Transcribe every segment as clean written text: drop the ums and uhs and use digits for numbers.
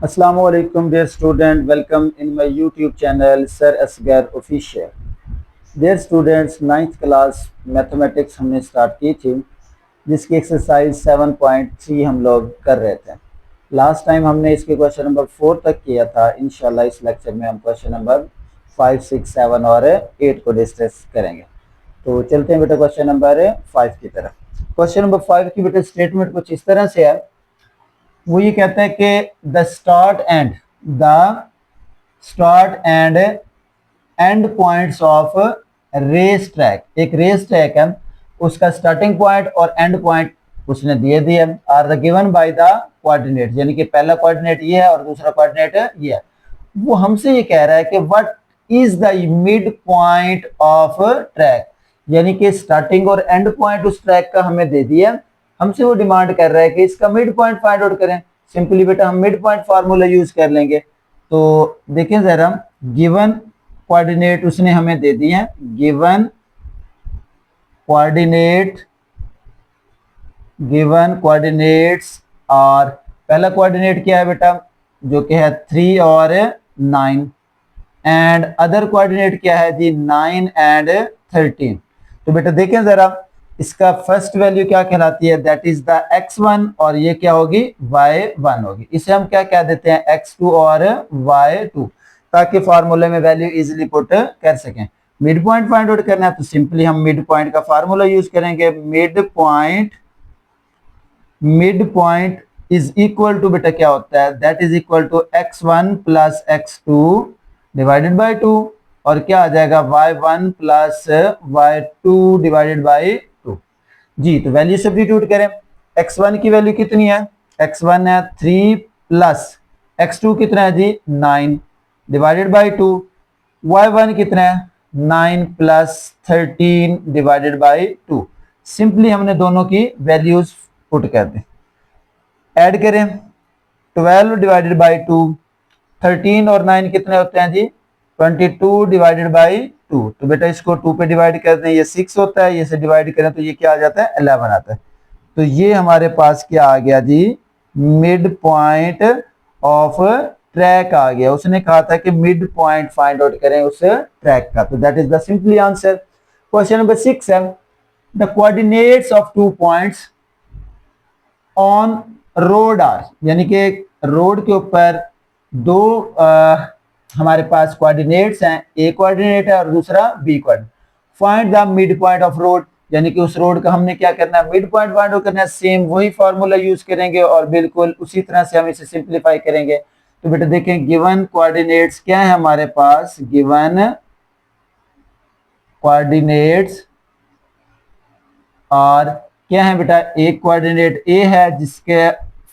Assalamu alaikum dear student, welcome in my YouTube channel Sir Asgar Official. Dear students, ninth class mathematics हमने start की थी, जिसकी exercise 7.3 हम लोग कर रहे थे। लास्ट टाइम हमने इसके क्वेश्चन नंबर 4 तक किया था। इंशाल्लाह इस लेक्चर में हम क्वेश्चन नंबर 5, 6, 7 और 8 को डिस्कस करेंगे। तो चलते हैं बेटा क्वेश्चन नंबर 5 की तरफ। क्वेश्चन नंबर 5 की बेटा स्टेटमेंट कुछ इस तरह से है। वो ये कहता है कि the start and end points of race track, एक रेस ट्रैक है, उसका स्टार्टिंग पॉइंट और एंड पॉइंट उसने दिए दिए are the given by the coordinate, यानी कि पहला कोऑर्डिनेट ये है और दूसरा कोऑर्डिनेट ये है। वो हमसे ये कह रहा है कि what is the mid point of track, यानी कि स्टार्टिंग और एंड पॉइंट उस ट्रैक का हमें दे दिया। हमसे वो डिमांड कर रहा है कि इसका मिड पॉइंट फाइंड आउट करें। सिंपली बेटा हम मिड पॉइंट फार्मूला यूज कर लेंगे। तो देखें जरा, गिवन कोऑर्डिनेट उसने हमें दे दिए हैं। गिवन कोऑर्डिनेट्स और पहला कोऑर्डिनेट क्या है बेटा, जो कि है 3 और 9, एंड अदर कोऑर्डिनेट क्या है जी 9 एंड 13। तो बेटा देखें जरा, इसका फर्स्ट वैल्यू क्या कहलाती है, दैट इज द x1, और ये क्या होगी y1 होगी। इसे हम क्या कह देते हैं x2 और y2, ताकि फार्मूले में वैल्यू इजीली पुट कर सकें। मिड पॉइंट फाइंड आउट करना है तो सिंपली हम मिड पॉइंट का फार्मूला यूज करेंगे। Mid point is equal to बेटा क्या होता है, that is equal to x1 plus x2 divided by 2, और क्या आ जाएगा y1 plus y2 divided by 2 जी। तो वैल्यू सब्स्टिट्यूट करें। x1 की वैल्यू कितनी है, x1 है 3 प्लस x2 कितना है जी 9 डिवाइडेड बाई 2, y1 कितना है 9 प्लस 13 डिवाइडेड बाई 2। सिंपली हमने दोनों की वैल्यूज पुट कर दी, ऐड करें 12 डिवाइडेड बाई 2, 13 और 9 कितने होते हैं जी 22 डिवाइडेड बाई 2। तो बेटा इसको 2 पे डिवाइड कर दें, ये 6 होता है, ये से डिवाइड करें तो ये क्या आ जाता है 11 आता है। तो ये हमारे पास क्या आ गया जी, मिड पॉइंट ऑफ ट्रैक आ गया। उसने कहा था कि मिड पॉइंट फाइंड आउट करें उस ट्रैक का, तो that is the simply answer. Question number 6 है, the coordinates of 2 points on road are, यानी कि रोड के ऊपर दो हमारे पास कोऑर्डिनेट्स हैं, ए कोऑर्डिनेट है और दूसरा B coordinate. Find the mid point of road, यानी कि उस रोड का हमने क्या करना है मिड पॉइंट फाइंड आउट करना है। सेम वही फॉर्मूला यूज करेंगे और बिल्कुल उसी तरह से हम इसे सिंप्लीफाई करेंगे। तो बेटा देखें, गिवन कोऑर्डिनेट्स क्या है हमारे पास, गिवन कोऑर्डिनेट्स और क्या है बेटा, एक कोऑर्डिनेट ए है जिसके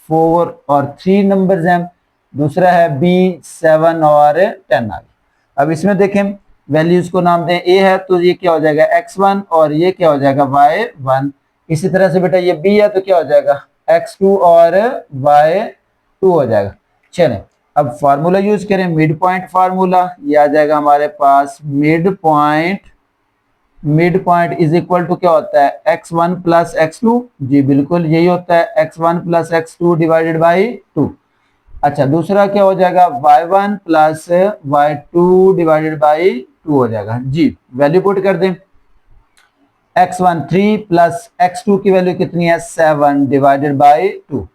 4 और 3 नंबर्स हैं, दूसरा है बी 7 और 10 आ गए। अब इसमें देखें वैल्यूज को नाम दें, ए है तो ये क्या हो जाएगा x1 और ये क्या हो जाएगा y1। इसी तरह से बेटा ये बी है तो क्या हो जाएगा x2 और y2 हो जाएगा। चलें अब फार्मूला यूज करें, मिड पॉइंट फार्मूला, ये आ जाएगा हमारे पास mid point is equal to क्या होता है x1 प्लस x2, जी बिल्कुल यही होता है x1 plus x2 divided by 2। अच्छा दूसरा क्या हो जाएगा y1 plus y2 divided by 2 हो जाएगा जी। वैल्यू पुट कर दें, x1 3 प्लस x2 की वैल्यू कितनी है 7 डिवाइडेड बाई 2,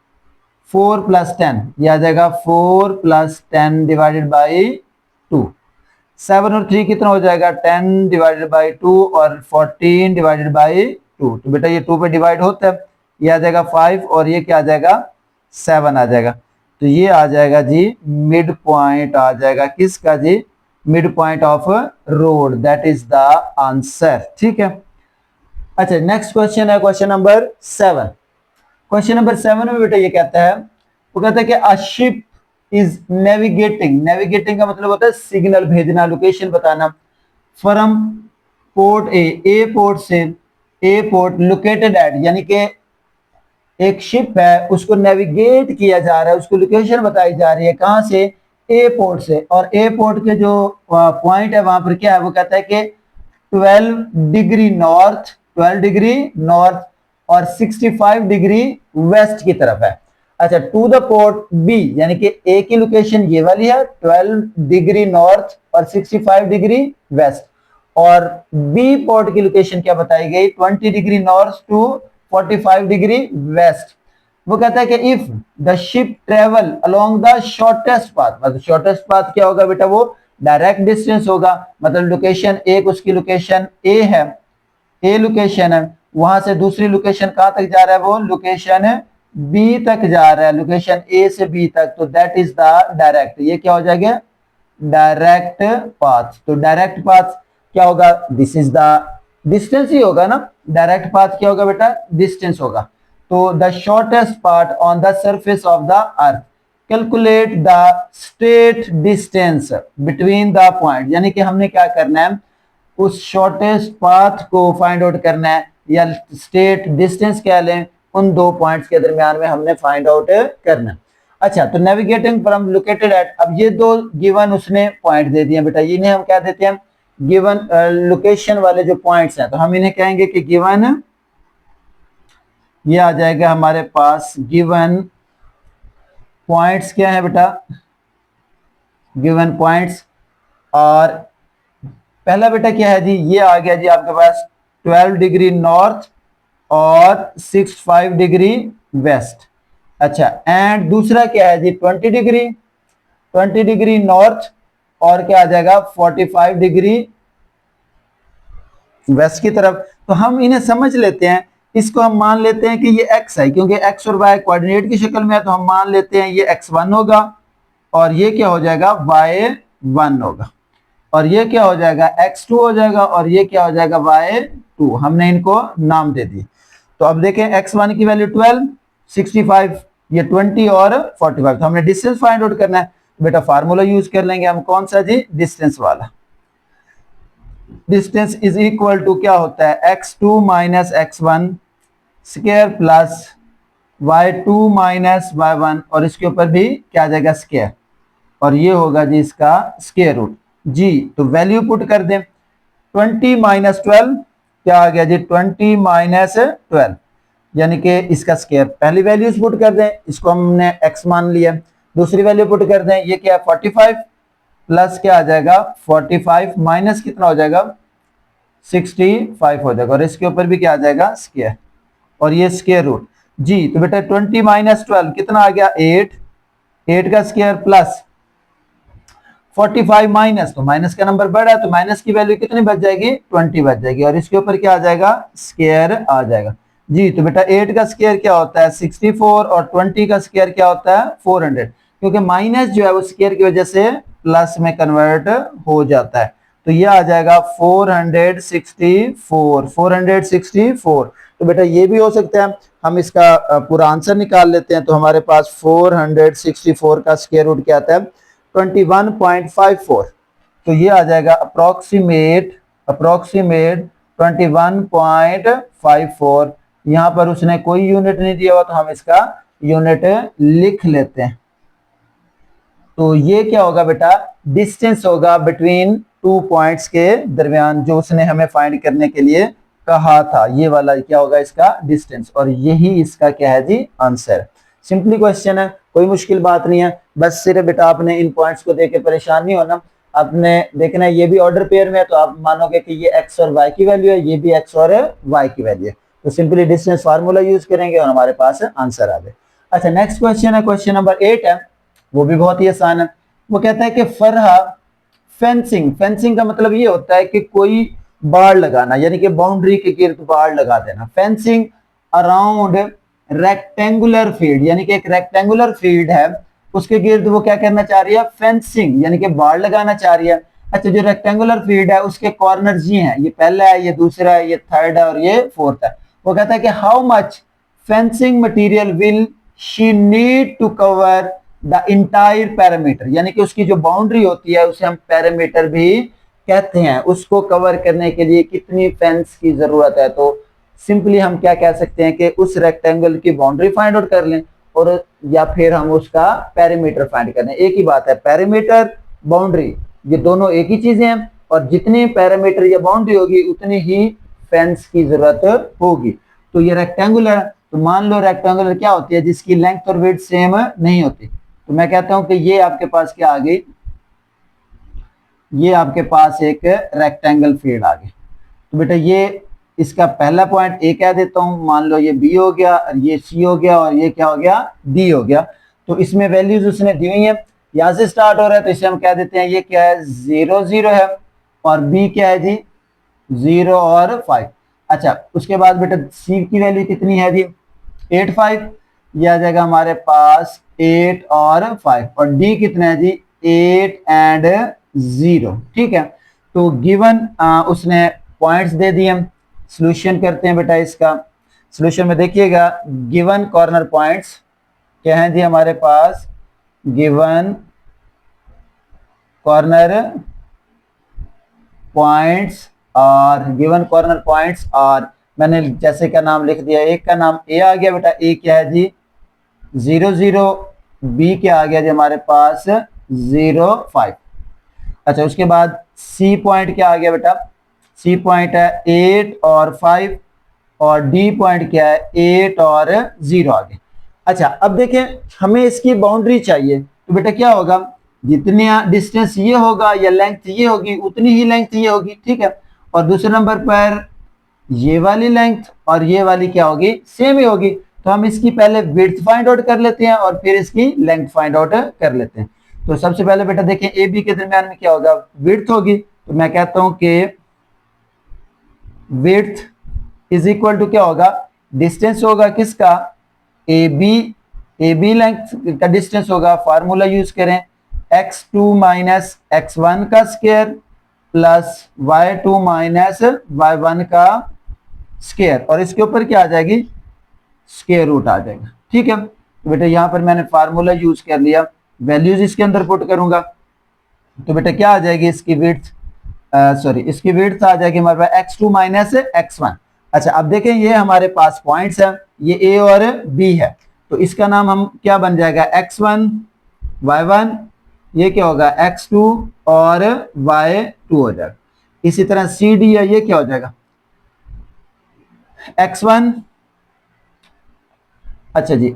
4 प्लस 10 ये आ जाएगा 4 प्लस 10 डिवाइडेड बाई 2, 7 और 3 कितना हो जाएगा 10 डिवाइडेड बाई 2 और 14 डिवाइडेड बाई 2। तो बेटा ये 2 पे डिवाइड होता है, ये आ जाएगा 5 और ये क्या आ जाएगा 7 आ जाएगा। तो ये आ जाएगा जी मिड पॉइंट आ जाएगा किसका जी, mid point of road, that is the answer. ठीक है। अच्छा नेक्स्ट क्वेश्चन है क्वेश्चन नंबर 7। क्वेश्चन नंबर 7 में बेटा ये कहता है, वो कहता है कि अ शिप इज नेविगेटिंग का मतलब होता है सिग्नल भेजना, लोकेशन बताना, फ्रॉम पोर्ट ए पोर्ट से ए पोर्ट लोकेटेड एट, यानी कि एक शिप है उसको नेविगेट किया जा रहा है, उसको लोकेशन बताई जा रही है कहां से, ए पोर्ट से, और ए पोर्ट के जो पॉइंट है वहां पर क्या है, वो कहता है कि 12 डिग्री नॉर्थ और 65 डिग्री वेस्ट की तरफ है। अच्छा, टू द पोर्ट बी, यानी कि ए की लोकेशन ये वाली है 12 डिग्री नॉर्थ और 65 डिग्री वेस्ट, और बी पोर्ट की लोकेशन क्या बताई गई 20 degree north to 45 degree west. वो कहता है कि if the ship travel along the shortest path, मतलब शॉर्टेस्ट पाथ क्या होगा बेटा, वो डायरेक्ट डिस्टेंस होगा, मतलब लोकेशन एक, उसकी लोकेशन ए है, ए लोकेशन है, वहां से दूसरी लोकेशन कहां तक जा रहा है, वो लोकेशन बी तक जा रहा है, लोकेशन ए से बी तक, तो दैट इज द डायरेक्ट, ये क्या हो जाएगा डायरेक्ट पाथ। तो डायरेक्ट पाथ क्या होगा, दिस इज द डिस्टेंस ही होगा ना, डायरेक्ट पाथ क्या होगा बेटा, डिस्टेंस होगा। तो the shortest part on the surface of the earth, calculate the straight distance between the point, यानी कि हमने क्या करना है, उस शॉर्टेस्ट पाथ को फाइंड आउट करना है, या स्ट्रेट डिस्टेंस क्या लें, उन दो पॉइंट्स के दरमियान में हमने फाइंड आउट करना है। अच्छा, तो नेविगेटिंग फ्रॉम लोकेटेड एट, अब ये दो गिवन उसने पॉइंट दे दिए बेटा, इन्हें हम क्या देते हैं, गिवन लोकेशन वाले जो पॉइंट्स हैं, तो हम इन्हें कहेंगे कि गिवन, ये आ जाएगा हमारे पास गिवन पॉइंट्स, क्या है बेटा, गिवन पॉइंट्स। और पहला बेटा क्या है जी, ये आ गया जी आपके पास 12 डिग्री नॉर्थ और 65 डिग्री वेस्ट। अच्छा, एंड दूसरा क्या है जी 20 डिग्री नॉर्थ और क्या आ जाएगा 45 डिग्री वेस्ट की तरफ। तो हम इन्हें समझ लेते हैं, इसको हम मान लेते हैं कि ये x है, क्योंकि x और y कोऑर्डिनेट की शक्ल में है, तो हम मान लेते हैं ये x1 होगा और ये क्या हो जाएगा y1 होगा, और ये क्या हो जाएगा x2 हो जाएगा, और ये क्या हो जाएगा y2। हमने इनको नाम दे दिए। तो अब देखें x1 की वैल्यू 12, 65, ये 20 और 45, तो हमने डिस्टेंस फाइंड आउट करना है, बेटा फार्मूला यूज कर लेंगे हम, कौन सा जी, डिस्टेंस वाला। डिस्टेंस इज इक्वल टू क्या होता है x2 minus x1 square plus y2 minus y1, और इसके ऊपर भी क्या आ जाएगा स्क्वायर, और ये होगा जी इसका स्क्वायर रूट जी। तो वैल्यू पुट कर दें, 20 माइनस 12 क्या आ गया जी 20 माइनस 12, यानी कि इसका स्क्वायर, पहली वैल्यूज पुट कर दें, इसको हमने x मान लिया, दूसरी वैल्यू पुट कर दें, ये क्या है 45 प्लस क्या आ जाएगा 45 माइनस कितना हो जाएगा 65 हो जाएगा, और इसके ऊपर भी क्या आ जाएगा स्क्वायर, और ये स्क्वायर रूट जी। तो बेटा 20 माइनस 12 कितना आ गया 8, 8 का स्क्वायर प्लस 45 माइनस, तो माइनस का नंबर बढ़ा, तो माइनस की वैल्यू कितनी बच जाएगी 20 बच जाएगी, और इसके ऊपर क्या आ जाएगा स्क्वायर आ जाएगा जी। तो बेटा 8 का स्क्वायर क्या होता है 64, और 20 का स्क्वायर क्या होता है 400, क्योंकि माइनस जो है वो स्क्वायर की वजह से प्लस में कन्वर्ट हो जाता है। तो ये आ जाएगा 464। तो बेटा ये भी हो सकता है, हम इसका पूरा आंसर निकाल लेते हैं। तो हमारे पास 464 का स्क्वायर रूट क्या आता है 21.54, तो ये आ जाएगा अप्रोक्सीमेट 21.54। यहां पर उसने कोई यूनिट नहीं दिया हुआ, तो हम इसका यूनिट लिख लेते हैं। तो ये क्या होगा बेटा डिस्टेंस होगा बिटवीन टू पॉइंट्स के दरमियान, जो उसने हमें फाइंड करने के लिए कहा था, ये वाला क्या होगा इसका डिस्टेंस, और यही इसका क्या है जी आंसर। सिंपली क्वेश्चन है, कोई मुश्किल बात नहीं है, बस सिर्फ बेटा आपने इन पॉइंट्स को देख के परेशान नहीं होना, आपने देखना है ये भी ऑर्डर पेयर में है, तो आप मानोगे कि ये x और y की वैल्यू है, ये भी x और y की वैल्यू है, तो सिंपली डिस्टेंस फार्मूला यूज करेंगे और हमारे पास आंसर आ गए। अच्छा, नेक्स्ट क्वेश्चन है, क्वेश्चन नंबर 8 है, वो भी बहुत ही आसान है। वो कहता है कि फरहा फेंसिंग, फेंसिंग का मतलब ये होता है कि कोई बाड़ लगाना, यानी कि बाउंड्री के गिर्द बाड़ लगा देना। फेंसिंग अराउंड रेक्टेंगुलर फील्ड, यानी कि एक रेक्टेंगुलर फील्ड है, उसके गिर्द वो क्या करना चाह रही है फेंसिंग, यानी कि बाड़ लगाना चाह रही है। अच्छा, जो रेक्टेंगुलर फील्ड है उसके कॉर्नर्स ये हैं, ये पहला है, ये दूसरा है, ये थर्ड है और ये फोर्थ है। वो कहता है कि how much fencing material will she need to cover the entire parameter, यानी कि उसकी जो बाउंड्री होती है उसे हम पैरामीटर भी कहते हैं, उसको कवर करने के लिए कितनी फेंस की जरूरत है। तो सिंपली हम क्या कह सकते हैं कि उस रेक्टेंगल की बाउंड्री फाइंड आउट कर लें, और या फिर हम उसका पैरामीटर फाइंड कर लें। एक ही बात है, पैरामीटर बाउंड्री ये दोनों एक ही चीजें हैं, और जितनी पैरामीटर या बाउंड्री होगी उतनी ही फेंस की जरूरत होगी। तो ये रेक्टेंगुलर है, तो मान लो रेक्टेंगुलर क्या होती है जिसकी लेंथ और विड्थ सेम नहीं होती, तो मैं कहता हूं कि ये आपके पास क्या आ गई, ये आपके पास एक रेक्टेंगल फील्ड आ गई। तो बेटा ये इसका पहला पॉइंट ए कह देता हूं, मान लो ये बी हो गया, ये सी हो गया और ये क्या हो गया, डी हो गया। तो इसमें वैल्यूज उसने दी हुई है, यहां से स्टार्ट हो रहा है तो इसे हम कह देते हैं ये क्या है 0 0 है, और बी क्या है जी 0 और 5। अच्छा उसके बाद बेटा सी की वैल्यू कितनी है जी 8 5, ये आ जाएगा हमारे पास 8 और 5, और डी कितना है जी 8 एंड 0। ठीक है, तो गिवन उसने पॉइंट्स दे दिए, हम सॉल्यूशन करते हैं बेटा इसका। सॉल्यूशन में देखिएगा गिवन कॉर्नर पॉइंट्स क्या हैं जी हमारे पास, गिवन कॉर्नर पॉइंट्स और गिवन कॉर्नर पॉइंट्स, और मैंने जैसे का नाम लिख दिया, एक का नाम ए आ गया बेटा, ए क्या है जी 0 0, बी क्या आ गया जी हमारे पास 0 5। अच्छा उसके बाद सी पॉइंट क्या आ गया बेटा, सी पॉइंट है 8 और 5, और डी पॉइंट क्या है 8 और 0 आ गया। अच्छा अब देखें हमें इसकी बाउंड्री चाहिए, तो बेटा क्या होगा, जितनी डिस्टेंस ये होगा या लेंथ ये होगी उतनी ही लेंथ ये होगी। ठीक है, और दूसरे नंबर पर ये वाली लेंथ और ये वाली क्या होगी, सेम ही होगी। तो हम इसकी पहले विड्थ फाइंड आउट कर लेते हैं और फिर इसकी लेंथ फाइंड आउट कर लेते हैं। तो सबसे पहले बेटा देखें ए बी के दरमियान में क्या होगा, विड्थ होगी। तो मैं कहता हूं कि विड्थ इज इक्वल टू क्या होगा, डिस्टेंस होगा किसका, ए बी लेंथ का डिस्टेंस होगा, फार्मूला यूज करें x2 माइनस x1 का square plus y2 minus y1 का स्क्वायर, और इसके ऊपर क्या आ जाएगी, स्क्वायर रूट आ जाएगा। ठीक है, तो बेटा यहां पर मैंने फार्मूला यूज कर लिया, वैल्यूज इसके अंदर पुट करूंगा, तो बेटा क्या आ जाएगी इसकी विड्थ, सॉरी इसकी विड्थ आ जाएगी हमारे पास x2 माइनस x1। अच्छा अब देखें ये हमारे पास पॉइंट्स हैं, ये a और b है, तो इसका नाम हम क्या बन जाएगा x1 y1, ये क्या होगा x2 और y2 हो जाएगा। इसी तरह सी डी है, ये क्या हो जाएगा x1, अच्छा जी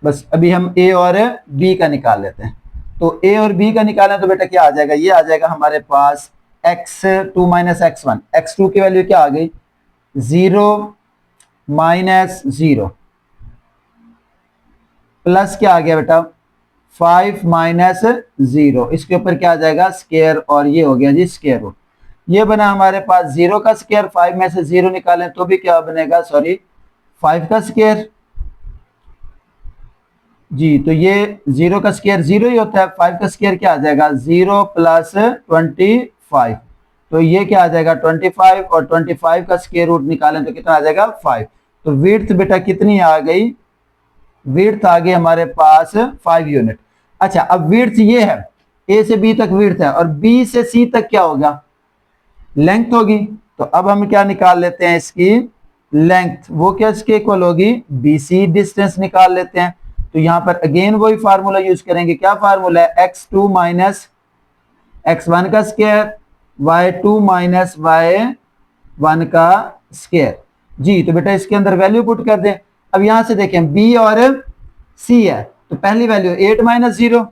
बस अभी हम a और b का निकाल लेते हैं। तो a और b का निकालें तो बेटा क्या आ जाएगा, ये आ जाएगा हमारे पास x2 माइनस x1, x2 की वैल्यू क्या आ गई 0 माइनस 0 प्लस क्या आ गया बेटा 5 माइनस 0, इसके ऊपर क्या आ जाएगा स्क्वायर, और ये हो गया जी स्क्वायर रूट। ये बना हमारे पास 0 का स्क्वायर, 5 में से 0 निकालें तो भी क्या बनेगा, सॉरी 5 का स्क्वायर जी, तो ये 0 का स्क्वायर 0 ही होता है, 5 का स्क्वायर क्या आ जाएगा 0 प्लस 25, तो ये क्या आ जाएगा 25, और 25 का स्क्वायर रूट निकालें तो कितना आ जाएगा 5। तो विड्थ बेटा कितनी आ गई, विड्थ आ गई हमारे पास 5 यूनिट। अच्छा अब विड्थ ये है, ए से बी तक विड्थ है, और बी से सी तक क्या होगा लेंथ होगी। तो अब हम क्या निकाल लेते हैं इसकी लेंथ, वो क्या इसके इक्वल होगी बीसी डिस्टेंस निकाल लेते हैं। तो यहां पर अगेन वही फार्मूला यूज करेंगे, क्या फार्मूला है x2 माइनस x1 का स्क्वायर, y2 माइनस y1 का स्क्वायर जी। तो बेटा इसके अंदर वैल्यू पुट कर दें। अब यहां से देखें b और c है, तो पहली वैल्यू 8 माइनस 0,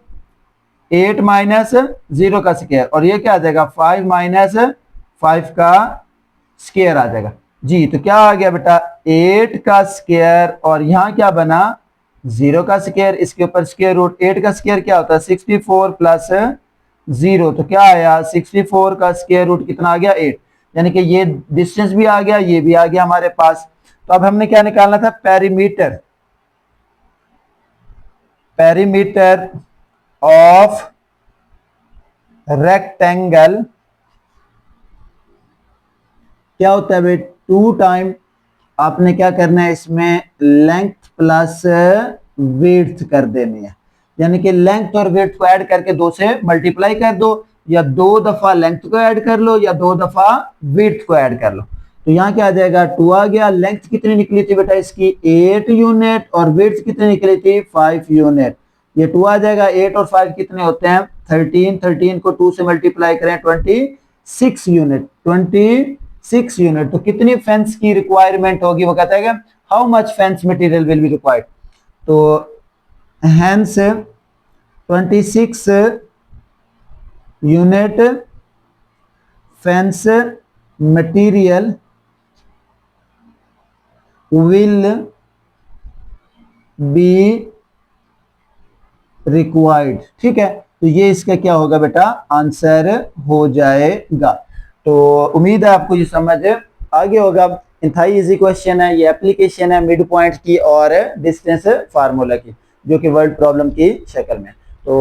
8 माइनस 0 का स्क्वायर, और ये क्या आ जाएगा 5 माइनस 5 का स्क्वायर आ जाएगा जी। तो क्या आ गया बेटा 8 का स्क्वायर, और यहां क्या बना 0 का स्क्वायर, इसके ऊपर स्क्वायर रूट, 8 का स्क्वायर क्या होता है 64 प्लस 0, तो क्या आया 64 का स्क्वायर रूट कितना आ गया 8, यानी कि ये डिस्टेंस भी आ गया, ये भी आ गया हमारे पास। तो अब हमने क्या निकालना था पेरीमीटर, पेरीमीटर ऑफ रेक्टेंगल क्या होता है बेटा 2 टाइम, आपने क्या करना है इसमें लेंथ प्लस विड्थ कर देनी है, यानी कि लेंथ और विड्थ को ऐड करके 2 से मल्टीप्लाई कर दो, या 2 दफा लेंथ को ऐड कर लो या 2 दफा विड्थ को ऐड कर लो। तो यहाँ क्या आ जाएगा 2 आ गया, लेंथ कितनी निकली थी बेटा इसकी 8 यूनिट, और विड्थ कितनी निकली थी 5 यूनिट, ये 2 आ जाएगा। 8 और 5 कितने होते हैं 13, 13 को 2 से मल्टीप्लाई करें 26 यूनिट, 26 6 यूनिट। तो कितनी फेंस की रिक्वायरमेंट होगी, वो कहता है कि how much fence material will be required. तो hence 26 unit fence material will be required. ठीक है, तो ये इसका क्या होगा बेटा, आंसर हो जाएगा। तो उम्मीद है आपको ये समझ आ गया होगा। इंतहाई इजी क्वेश्चन है, ये एप्लीकेशन है मिड पॉइंट की और डिस्टेंस फार्मूला की, जो कि वर्ड प्रॉब्लम की शक्ल में। तो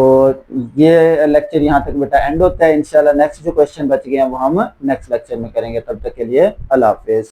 ये लेक्चर यहाँ तक बेटा एंड होता है। इंशाल्लाह नेक्स्ट जो क्वेश्चन बच गए हैं वो हम नेक्स्ट लेक्चर में करेंगे। तब तक के लिए अल्लाह हाफिज।